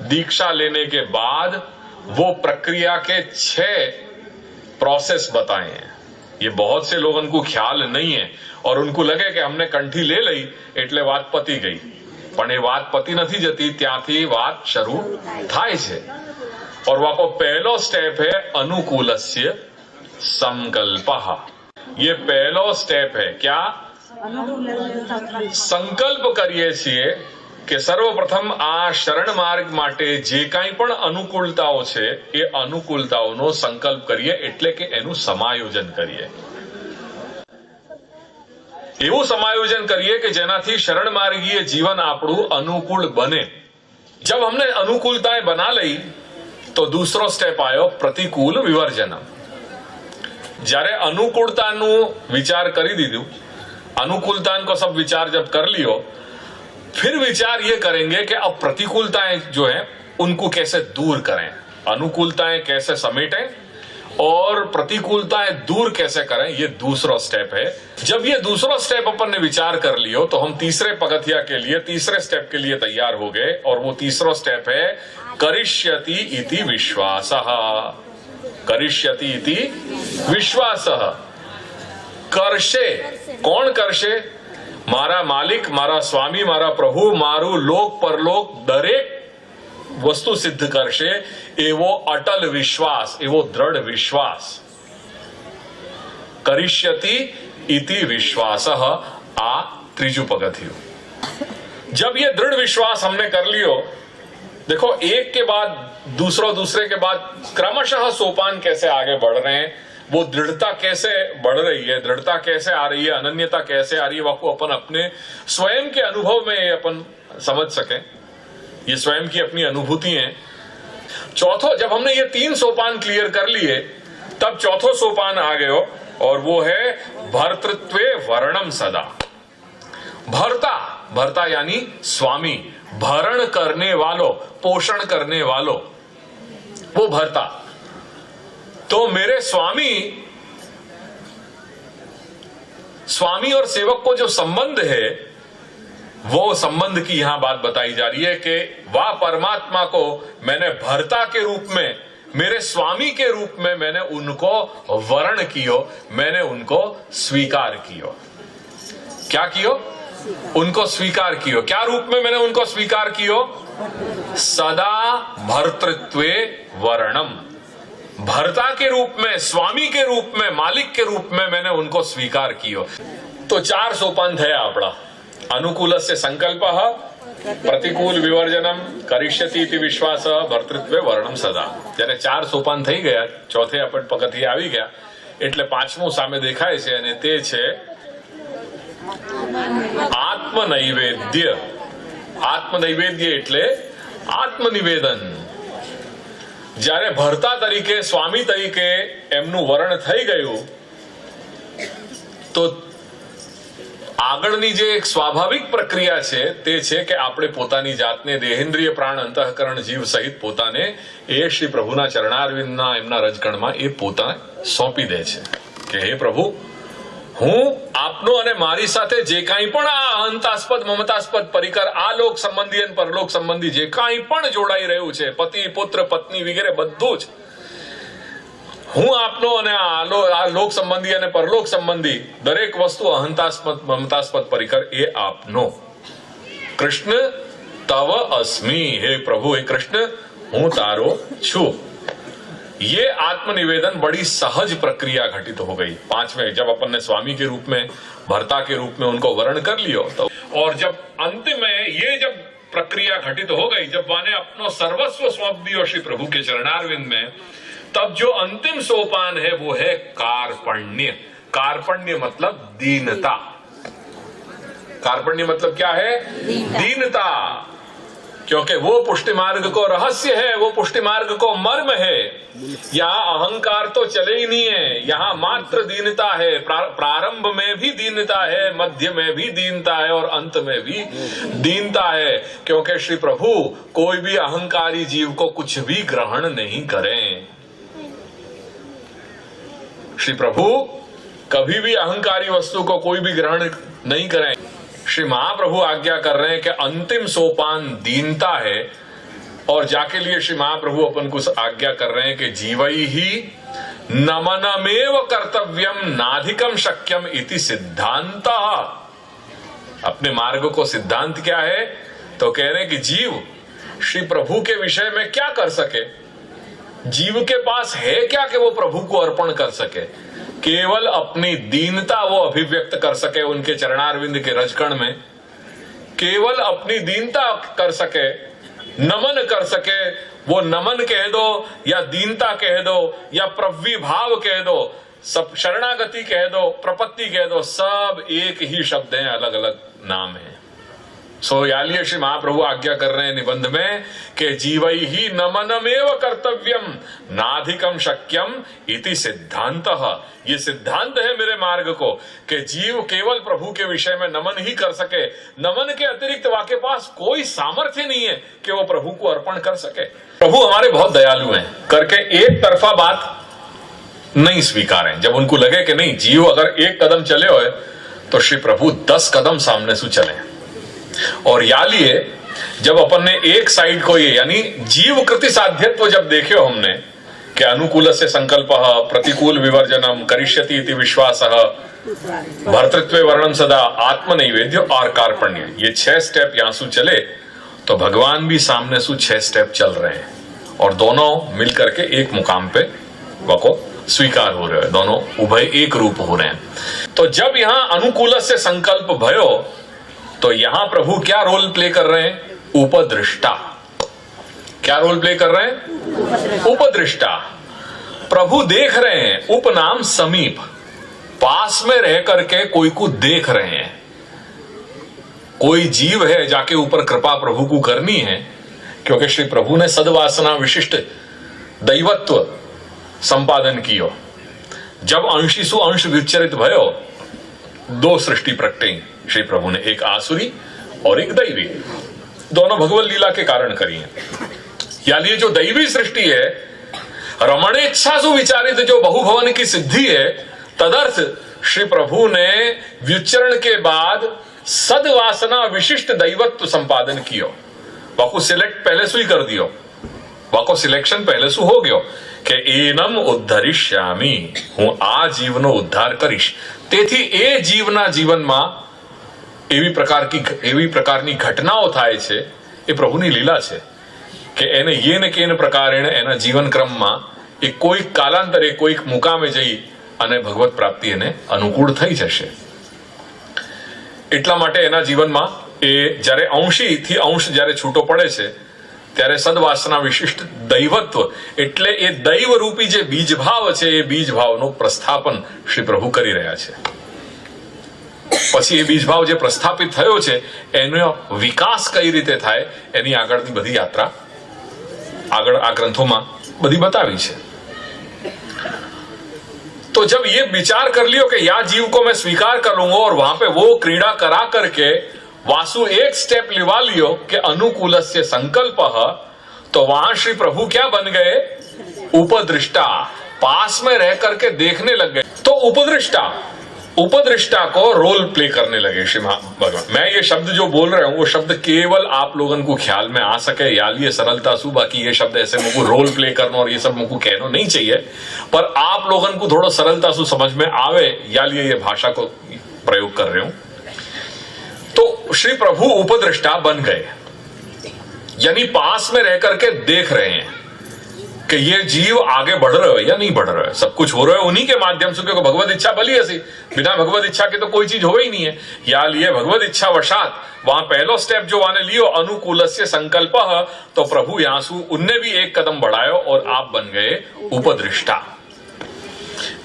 दीक्षा लेने के बाद वो प्रक्रिया के 6 प्रोसेस बताए हैं। ये बहुत से लोगों को ख्याल नहीं है और उनको लगे कि हमने कंठी ले ली એટલે વાત પતી ગઈ, પણ એ વાત પતી નથી જતી, ત્યાંથી વાત શરૂ થાય છે। और वहां पर पहलो स्टेप है अनुकूलस्य संकल्पः। ये पहलो स्टेप है। क्या संकल्प करिए છીએ કે સર્વપ્રથમ આ શરણ માર્ગ માટે જે કાંઈ પણ અનુકૂળતાઓ છે એ અનુકૂળતાઓનો સંકલ્પ કરીએ, એટલે કે એનું સમાયોજન કરીએ। એવું સમાયોજન કરીએ કે જેનાથી શરણ માર્ગીય જીવન આપણું અનુકૂળ બને। जब हमने अनुकूलताएं बना ली तो दूसरो स्टेप आयो प्रतिकूल विवर्जनम। જ્યારે અનુકૂળતાનું વિચાર કરી દીધું, अनुकूलता को सब विचार जब कर लियो, फिर विचार ये करेंगे कि अब प्रतिकूलताएं जो है उनको कैसे दूर करें, अनुकूलताएं कैसे समेटें और प्रतिकूलताएं दूर कैसे करें। ये दूसरा स्टेप है। जब ये दूसरा स्टेप अपन ने विचार कर लियो तो हम तीसरे पगथिया के लिए, तीसरे स्टेप के लिए तैयार हो गए। और वो तीसरा स्टेप है करिष्यति इति विश्वासः। करिष्यति इति विश्वासः। करशे, कोण करशे? मारा मालिक, मारा स्वामी, मारा प्रभु, मारू लोक परलोक दरेक वस्तु सिद्ध करशे एवो अटल विश्वास, एवो दृढ़ विश्वास। करिष्यति इति विश्वासः आ त्रीजू पगथियु। जब ये दृढ़ विश्वास हमने कर लियो, देखो एक के बाद दूसरा, दूसरे के बाद क्रमशः सोपान कैसे आगे बढ़ रहे हैं, वो दृढ़ता कैसे बढ़ रही है, दृढ़ता कैसे आ रही है, अनन्यता कैसे आ रही है, वो अपन अपने स्वयं के अनुभव में अपन समझ सके। ये स्वयं की अपनी अनुभूति है। चौथो, जब हमने ये 3 सोपान क्लियर कर लिए, तब चौथो सोपान आ गयो और वो है भर्तृत्वे वर्णम सदा। भर्ता, भर्ता यानी स्वामी, भरण करने वालों, पोषण करने वालों, वो भर्ता। तो मेरे स्वामी, स्वामी और सेवक को जो संबंध है, वो संबंध की यहां बात बताई जा रही है कि वह परमात्मा को मैंने भर्ता के रूप में, मेरे स्वामी के रूप में मैंने उनको वर्ण कियो, मैंने उनको स्वीकार कियो। क्या कियो? उनको स्वीकार कियो। क्या रूप में मैंने उनको स्वीकार कियो? सदा भर्तृत्वे वर्णम। भर्ता के रूप में, स्वामी के रूप में, मालिक के रूप में मैंने उनको स्वीकार कियो। तो 4 सोपान थे आपड़ा। अनुकूलस्य संकल्पः, प्रतिकूल विवर्जनम, करिष्यति इति विश्वासः, भर्तृत्वे वर्णम सदा। જ્યારે 4 સોપાન થઈ ગયા, ચોથે આપણે પગથિયે આવી ગયા, એટલે પાંચમું સામે દેખાય છે અને તે છે આત્મનૈવેદ્ય। આત્મનૈવેદ્ય એટલે આત્મનિવેદન। જ્યારે ભર્તા તરીકે, સ્વામી તરીકે એમનું વરણ થઈ ગયું, તો આગળની જે એક સ્વાભાવિક પ્રક્રિયા છે તે છે કે આપણે પોતાની જાતને, દેહેન્દ્રિય, પ્રાણ, અંતઃકરણ, જીવ સહિત પોતાને એ શ્રી પ્રભુના ચરણારવિંદના એમના રજકણમાં એ પોતાને સોંપી દે છે કે હે પ્રભુ, હું આપનો અને મારી સાથે જે કાંઈ પણ આ અહંતાસ્પદ, મમતાસ્પદ પરિકર, આ લોક સંબંધી અને પરલોક સંબંધી જે કાંઈ પણ જોડાઈ રહ્યું છે, પતિ, પુત્ર, પત્ની વગેરે બધું જ, હું આપનો અને આ લોક સંબંધી અને પરલોક સંબંધી દરેક વસ્તુ, અહંતાસ્પદ, મમતાસ્પદ પરિકર એ આપનો। કૃષ્ણ તવ અસ્મિ। હે પ્રભુ, હે કૃષ્ણ, હું તારો છું। ये आत्मनिवेदन बड़ी सहज प्रक्रिया घटित हो गई। 5वें, जब अपन ने स्वामी के रूप में, भर्ता के रूप में उनको वर्ण कर लियो, तो और जब अंतिम में ये जब प्रक्रिया घटित हो गई, जब माने अपनो सर्वस्व सौंप दियो श्री प्रभु के चरणारविंद में, तब जो अंतिम सोपान है वो है कार्पण्य। कार्पण्य मतलब दीनता। कार्पण्य मतलब क्या है? दीनता। क्योंकि वो पुष्टि मार्ग को रहस्य है, वो पुष्टि मार्ग को मर्म है। यहाँ अहंकार तो चले ही नहीं है, यहाँ मात्र दीनता है। प्रारंभ में भी दीनता है, मध्य में भी दीनता है और अंत में भी दीनता है। क्योंकि श्री प्रभु कोई भी अहंकारी जीव को कुछ भी ग्रहण नहीं करें। श्री प्रभु कभी भी अहंकारी वस्तु को कोई भी ग्रहण नहीं करें। श्री महाप्रभु आज्ञा कर रहे हैं कि अंतिम सोपान दीनता है, और जाके लिए श्री महाप्रभु अपन को आज्ञा कर रहे हैं कि जीवई ही नमनमेव कर्तव्यम नाधिकम शक्यम इति सिद्धांत। अपने मार्ग को सिद्धांत क्या है? तो कह रहे हैं कि जीव श्री प्रभु के विषय में क्या कर सके, जीव के पास है क्या कि वो प्रभु को अर्पण कर सके? केवल अपनी दीनता वो अभिव्यक्त कर सके उनके चरणारविंद के रजकण में, केवल अपनी दीनता कर सके, नमन कर सके। वो नमन कह दो या दीनता कह दो या प्रव्वी भाव कह दो, सब शरणागति कह दो, प्रपत्ति कह दो, सब एक ही शब्द हैं, अलग अलग नाम है। सो यालिए श्री महाप्रभु आज्ञा कर रहे हैं निबंध में कि जीवई ही नमनमेव कर्तव्यम नाधिकम शक्यम इति सिद्धांत। ये सिद्धांत है मेरे मार्ग को कि जीव केवल प्रभु के विषय में नमन ही कर सके, नमन के अतिरिक्त वाके पास कोई सामर्थ्य नहीं है कि वो प्रभु को अर्पण कर सके। प्रभु हमारे बहुत दयालु हैं, करके एक तरफा बात नहीं स्वीकार है। जब उनको लगे कि नहीं, जीव अगर एक कदम चले हो तो श्री प्रभु 10 कदम सामने से चले। और यालिए जब अपन ने एक साइड को ये यानी जीव कृति साध्यत्व जब देखे हो हमने कि अनुकूल से संकल्प प्रतिकूल विवर्जनम करिष्यति इति विश्वास भर्तृत्व वर्णन सदा आत्मनैवेद्य और कार्पण्य, ये 6 स्टेप यहां से चले तो भगवान भी सामने से 6 स्टेप चल रहे हैं और दोनों मिलकर के एक मुकाम पे वको स्वीकार हो रहे हैं, दोनों उभय एक रूप हो रहे हैं। तो जब यहां अनुकूल से संकल्प भयो तो यहां प्रभु क्या रोल प्ले कर रहे हैं? उपदृष्टा। क्या रोल प्ले कर रहे हैं? उपदृष्टा। प्रभु देख रहे हैं, उपनाम समीप, पास में रह करके कोई को देख रहे हैं। कोई जीव है जाके ऊपर कृपा प्रभु को करनी है, क्योंकि श्री प्रभु ने सद्वासना विशिष्ट दैवत्व संपादन कियो। जब अंशिसु अंश विचरित भयो 2 सृष्टि प्रकटे श्री प्रभु ने, एक आसुरी और एक दैवी, दोनों भगवत लीला के कारण करी है। यानी जो दैवी सृष्टि है, रमणेच्छा सु विचारित जो बहुभवन की सिद्धि है, तदर्थ श्री प्रभु ने व्युच्चरण के बाद सद्वासना विशिष्ट दैवत्व संपादन कियो। वाको सिलेक्ट पहले से ही कर दियो, वाको सिलेक्शन पहले से हो गयो કે એનમ ઉદ્ધરિષ્યામિ, હું આ જીવનો ઉદ્ધાર કરીશ। તેથી એ જીવના જીવનમાં એવી પ્રકારની ઘટનાઓ થાય છે, એ પ્રભુની લીલા છે કે એને યેન કેન પ્રકારે એના જીવન ક્રમમાં એ કોઈક કાલાંતરે કોઈક મુકામે જઈ અને ભગવત પ્રાપ્તિ એને અનુકૂળ થઈ જશે। એટલા માટે એના જીવનમાં એ જ્યારે અંશીથી અંશ જ્યારે છૂટો પડે છે ત્યારે સદવાસના વિશિષ્ટ દૈવત્વ એટલે એ દૈવ રૂપી જે બીજભાવ છે, એ બીજભાવનું પ્રસ્થાપન શ્રી પ્રભુ કરી રહ્યા છે। પછી એ બીજભાવ જે પ્રસ્થાપિત થયો છે એનો વિકાસ કઈ રીતે થાય એની આગળની બધી યાત્રા આગળ આ ગ્રંથોમાં બધી बतावी છે। तो जब ये विचार कर लियो कि या जीव को मैं स्वीकार कर लूंगा और वहां पे वो क्रीड़ा करा करके वासु एक स्टेप लिवा लियो कि अनुकूलस्य संकल्प, तो वहां श्री प्रभु क्या बन गए? उपदृष्टा। पास में रह करके देखने लग गए। तो उपदृष्टा को रोल प्ले करने लगे श्री भगवान। मैं ये शब्द जो बोल रहा हूं वो शब्द केवल आप लोगन को ख्याल में आ सके, याल ये सरलता सु, बाकी ये शब्द ऐसे मुझको रोल प्ले करना और ये सब मुझको कहना नहीं चाहिए, पर आप लोगन को थोड़ा सरलता सु समझ में आवे, याल ये भाषा को प्रयोग कर रहे हूं। तो श्री प्रभु उपदृष्टा बन गए, यानी पास में रह करके देख रहे हैं कि ये जीव आगे बढ़ रहे हो या नहीं बढ़ रहे हो। सब कुछ हो रहा है उन्हीं के माध्यम से, क्योंकि भगवत इच्छा भली ऐसी, बिना भगवत इच्छा के तो कोई चीज हो ही नहीं है। या लिए भगवत इच्छा वशात वहां पहलो स्टेप जो आने लियो अनुकूलस्य संकल्प, तो प्रभु यांसु उनने भी एक कदम बढ़ायो और आप बन गए उपदृष्टा।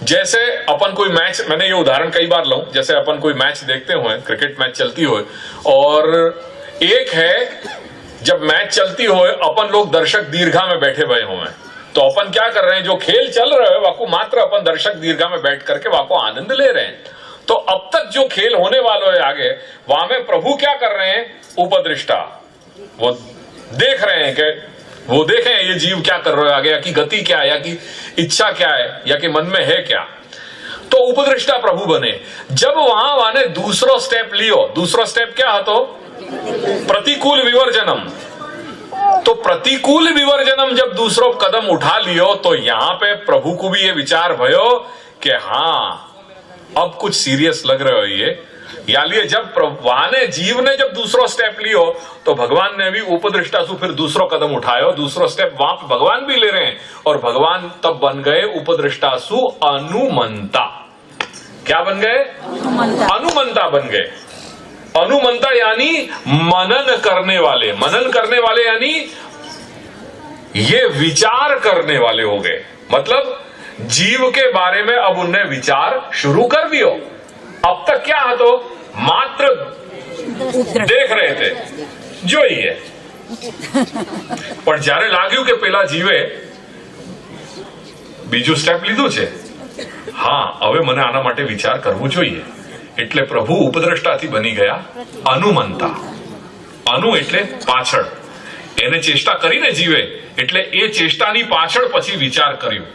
जैसे अपन कोई मैच, मैंने ये उदाहरण कई बार लूं, जैसे अपन कोई मैच देखते हुए, क्रिकेट मैच चलती हो और एक है जब मैच चलती हो अपन लोग दर्शक दीर्घा में बैठे हुए हुए, तो अपन क्या कर रहे हैं, जो खेल चल रहा है वाको मात्र अपन दर्शक दीर्घा में बैठ करके वाको आनंद ले रहे हैं। तो अब तक जो खेल होने वालों है आगे, वहां में प्रभु क्या कर रहे हैं? उपदृष्टा। वो देख रहे हैं कि वो देखें ये जीव क्या कर रहा है आगे, या की गति क्या है, या की इच्छा क्या है, या कि मन में है क्या। तो उपदृष्टा प्रभु बने। जब वहां ने दूसरो स्टेप लियो, दूसरो स्टेप क्या है? तो प्रतिकूल विवर्जनम। तो प्रतिकूल विवर्जनम जब दूसरो कदम उठा लियो तो यहां पे प्रभु को भी ये विचार भयो कि हाँ अब कुछ सीरियस लग रहे हो ये, या लिए जब वाने जीव ने जब दूसरो स्टेप लियो तो भगवान ने भी उपदृष्टा सु फिर दूसरो कदम उठायो, दूसरो स्टेप वहां पे भगवान भी ले रहे हैं और भगवान तब बन गए उपदृष्टा सु अनुमंता। क्या बन गए? अनुमंता बन गए। अनुमंता यानी मनन करने वाले, मनन करने वाले यानी ये विचार करने वाले हो गए। मतलब जीव के बारे में अब उनने विचार शुरू कर दियो। अब तक क्या है तो मात्र देख रहे थे जो ही है, पर જ્યારે લાગ્યું કે પેલા જીવે બીજું સ્ટેપ લીધું છે, હા હવે મને આના માટે વિચાર કરવો જોઈએ, એટલે પ્રભુ ઉપદ્રષ્ટાથી બની ગયા અનુમંતા। અનુ એટલે પાછળ, એને ચેષ્ટા કરીને જીવે એટલે એ ચેષ્ટાની પાછળ પછી વિચાર કર્યું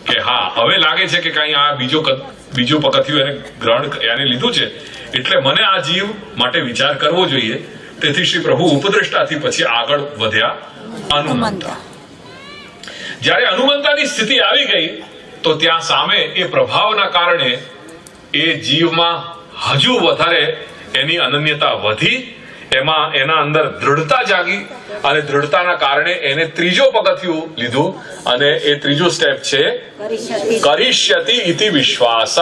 કે હા હવે લાગે છે કે કઈ આ બીજું પગથિયું એને ગ્રહણ એને લીધું છે એટલે મને આ જીવ માટે વિચાર કરવો જોઈએ। તેથી શ્રી પ્રભુ ઉપદ્રષ્ટાથી પછી આગળ વધ્યા અનુમંતા। જ્યારે અનુમંતાની સ્થિતિ આવી ગઈ તો ત્યાં સામે એ પ્રભાવના કારણે એ જીવમાં હજુ વધારે એની અનન્યતા વધી, એમાં એના અંદર દૃઢતા જાગી અને દૃઢતાના કારણે એને ત્રીજો પગથિયું લીધું અને એ ત્રીજો સ્ટેપ છે કરિષ્યતિ ઇતિ વિશ્વાસઃ।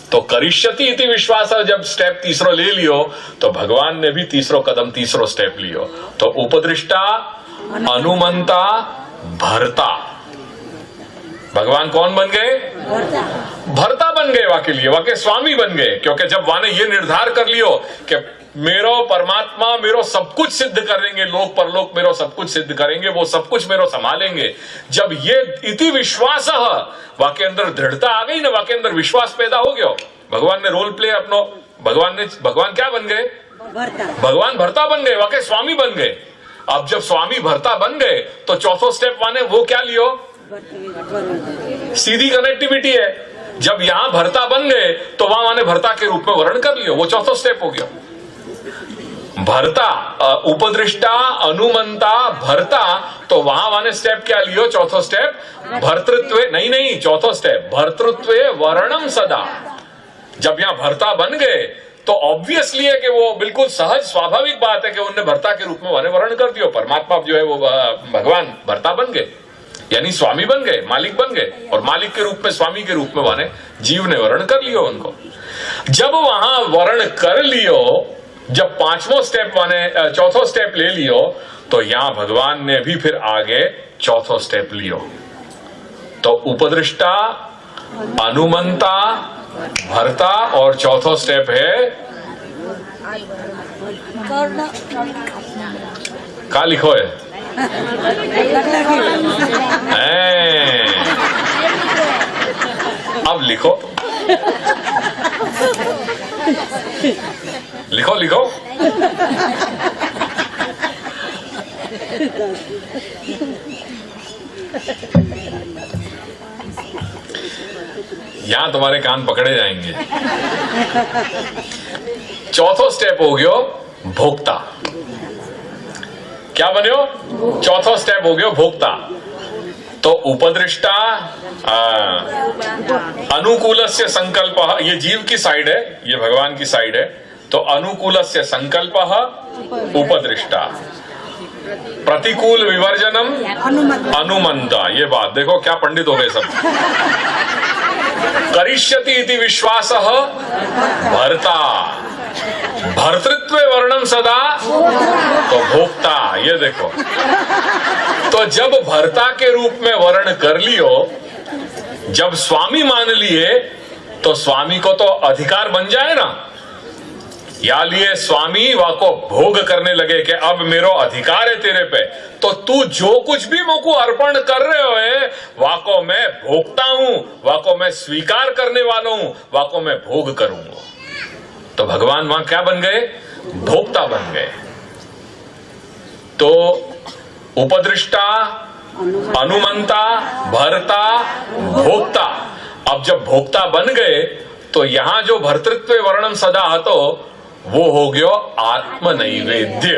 तो करिष्यति इति विश्वास जब स्टेप तीसरो ले लियो तो भगवान ने भी तीसरो कदम तीसरो स्टेप लियो। तो उपदृष्टा, अनुमंता, भरता, भगवान कौन बन गए? भरता बन गए वाके लिए, वाके स्वामी बन गए। क्योंकि जब वाने ये निर्धार कर लियो कि मेरो परमात्मा मेरो सब कुछ सिद्ध करेंगे, लोक परलोक मेरो सब कुछ सिद्ध करेंगे, वो सब कुछ मेरो संभालेंगे, जब ये इति विश्वास वाके अंदर दृढ़ता आ गई ना, वाके अंदर विश्वास पैदा हो गया। भगवान ने रोल प्ले अपनो, भगवान क्या बन गए? भगवान भरता बन गए, वाके स्वामी बन गए। अब जब स्वामी भरता बन गए तो चौथो स्टेप माने वो क्या लियो? सीधी कनेक्टिविटी है। जब यहां भरता बन गए तो वहां माने भरता के रूप में वर्ण कर लियो, वो चौथो स्टेप हो गया। भरता, उपदृष्टा, अनुमंता, भरता, तो वहां माने स्टेप क्या लियो? चौथो स्टेप भर्तृत्व, नहीं चौथो स्टेप भर्तृत्व वर्णम सदा। जब यहां भरता बन गए तो ऑब्वियसली है कि वो बिल्कुल सहज स्वाभाविक बात है कि उनने भरता के रूप में वर्ण कर दियो। परमात्मा जो है वो भगवान भरता बन गए, यानी स्वामी बन गए, मालिक बन गए, और मालिक के रूप में स्वामी के रूप में माने जीव ने वर्ण कर लियो उनको। जब वहां वर्ण कर लियो, जब पांचवो स्टेप माने चौथो स्टेप ले लियो तो यहां भगवान ने भी फिर आगे चौथो स्टेप लियो। तो उपदृष्टा, अनुमंता, भरता और चौथो स्टेप है का लिखो है? अब लिखो, लिखो लिखो। यहां तुम्हारे कान पकड़े जाएंगे। चौथो स्टेप हो गयो भोक्ता। क्या बन्यो? चौथो स्टेप हो गयो भोक्ता। तो उपदृष्टा, अनुकूलस्य संकल्प, ये जीव की साइड है, ये भगवान की साइड है। तो अनुकूलस्य संकल्प उपदृष्टा, प्रतिकूल विवर्जनम अनुमंता। ये बात देखो क्या पंडित हो गए सब। करिष्यति इति विश्वासः भर्ता, भर्तृत्व वर्णम सदा तो भोक्ता। ये देखो, तो जब भर्ता के रूप में वर्ण कर लियो, जब स्वामी मान लिए तो स्वामी को तो अधिकार बन जाए ना, या लिए स्वामी वाको भोग करने लगे कि अब मेरो अधिकार है तेरे पे, तो तू जो कुछ भी मुझको अर्पण कर रहे हो है वाको मैं भोगता हूं, वाको मैं स्वीकार करने वाला हूं, वाको मैं भोग करूंगा। तो भगवान वहां क्या बन गए? भोक्ता बन गए। तो उपदृष्टा, अनुमंता, भरता, भोक्ता। अब जब भोक्ता बन गए तो यहां जो भर्तृत्व वर्णन सदा हतो वो हो गयो आत्मनैवेद्य।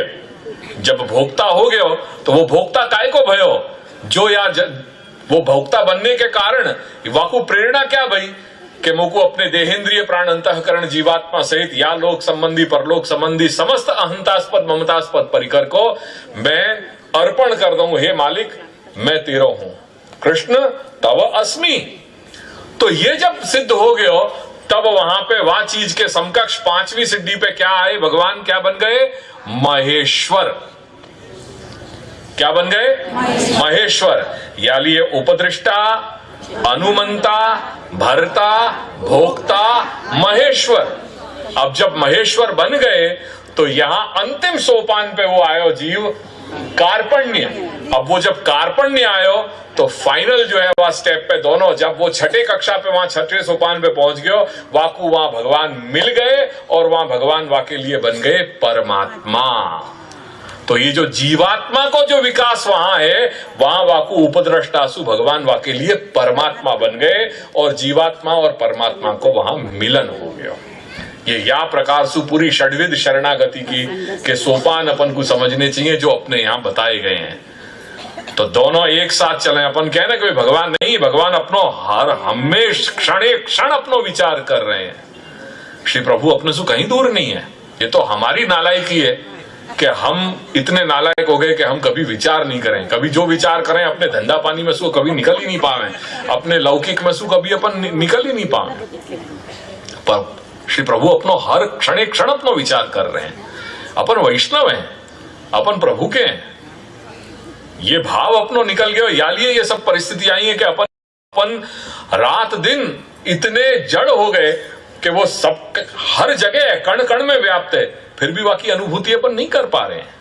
जब भोक्ता हो गयो तो वो भोक्ता काय को भयो, जो वो भोक्ता बनने के कारण वाकू प्रेरणा क्या भई कि मोको अपने देहेंद्रिय प्राण अंतःकरण जीवात्मा सहित या लोक संबंधी परलोक संबंधी समस्त अहंतास्पद ममतास्पद परिकर को मैं अर्पण कर दूं। हे मालिक, मैं तेरो हूं, कृष्ण तव अस्मि। तो ये जब सिद्ध हो गयो तब वहां पे वह चीज के समकक्ष पांचवी सिद्धि पे क्या आए, भगवान क्या बन गए? महेश्वर। क्या बन गए? महेश्वर। या लिए उपदृष्टा, अनुमंता, भर्ता, भोक्ता, महेश्वर। अब जब महेश्वर बन गए तो यहां अंतिम सोपान पे वो आयो जीव कार्पण्य। अब वो जब कार्पण्य आयो तो फाइनल जो है वह स्टेप पे दोनों, जब वो छठे कक्षा पे वहां छठे सोपान पे पहुंच गयो, वाकू वहां भगवान मिल गए और वहां भगवान वाके लिए बन गए परमात्मा। तो ये जो जीवात्मा को जो विकास वहां है, वहां वाकू उपद्रष्टासु भगवान वाके लिए परमात्मा बन गए और जीवात्मा और परमात्मा को वहां मिलन हो गया। ये या प्रकार से पूरी षड्विध शरणागति की के सोपान अपन को समझने चाहिए जो अपने यहाँ बताए गए हैं। तो दोनों एक साथ चले। अपन कह रहे कि भगवान नहीं, भगवान अपनो हर हमेश क्षण अपनो विचार कर रहे हैं। श्री प्रभु अपने से कहीं दूर नहीं है। ये तो हमारी नालायकी है कि हम इतने नालायक हो गए कि हम कभी विचार नहीं करें। कभी जो विचार करें अपने धंधा पानी में सु कभी निकल ही नहीं पावे, अपने लौकिक में सु कभी अपन निकल ही नहीं पावे। पर श्री प्रभु अपनो हर क्षण अपनो विचार कर रहे हैं। अपन वैष्णव हैं, अपन प्रभु के हैं। ये भाव अपनो निकल गया। या लिए ये सब परिस्थिति आई है कि अपन रात दिन इतने जड़ हो गए कि वो सब हर जगह कण कण में व्याप्त है, फिर भी बाकी अनुभूति अपन नहीं कर पा रहे हैं।